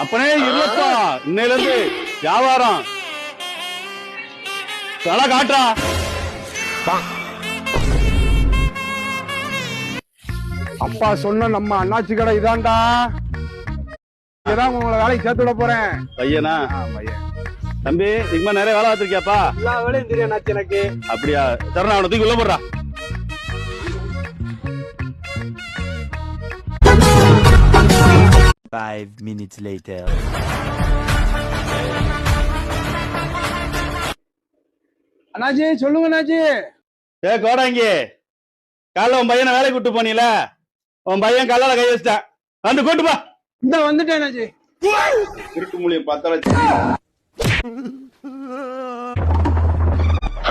அப்பனே இருப்பா, இன்னையில இருந்து வியாபாரம் தலை காட்டா. அப்பா சொன்ன நம்ம அண்ணாச்சி கடை இதான்டா. இதான் உங்களை வேலைக்கு சேர்த்து விட போறேன். பையனா? பையன். தம்பி, இதுமா நிறைய வேலை பார்த்திருக்கியாப்பா? எல்லா வேலையும் தெரியும் அண்ணாச்சி எனக்கு. அப்படியா? சரணா, அவனை தூக்கி உள்ள போடுறா. Five minutes later. அண்ணாச்சி சொல்லுங்க அண்ணாச்சி. கோடாங்கி, காலைல உன் பையனை வேலைக்கு கூட்டு போனீல, உன் பையன் கல்லால கை வச்சிட்டான். வந்து கூட்டுப்பா. இந்த வந்துட்டேன் அண்ணாச்சி. திருட்டு மூலியம் பார்த்தா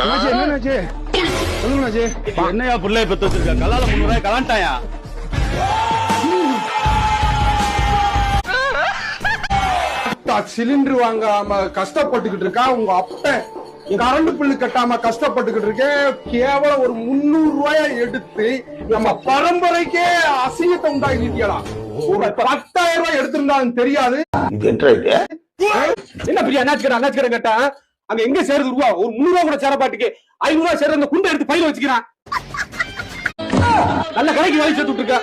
அண்ணாச்சி என்ன அண்ணாச்சி? சொல்லுங்க அண்ணாச்சி. என்னையா பிள்ளைய பெத்து வச்சிருக்க? கல்லால 300 ரூபாய் கலாண்டாயா? சிலிண்டர் வாங்காம கஷ்டப்பட்டுக்கிட்டு இருக்கா உங்க அப்ப. கரண்ட் பில்லு கட்டாம கஷ்டப்பட்டுக்கிட்டு இருக்கேன். கேவலம் ஒரு 300 ரூபாய எடுத்து நம்ம பரம்பரைக்கே அசிங்கத்தை உண்டாக்கிட்டீங்களா? ஒரு 10,000 ரூபாய் எடுத்திருந்தாலும் தெரியாது. என்ன பெரிய அண்ணாச்சி கடை கேட்டா அங்க எங்க சேருது ரூபா? ஒரு 300 ரூபா கூட சேர பாட்டுக்கு 500 ரூபாய் சேர அந்த குண்டை எடுத்து பையில வச்சுக்கிறான். நல்ல கடைக்கு வேலை சேர்த்து விட்டுருக்க.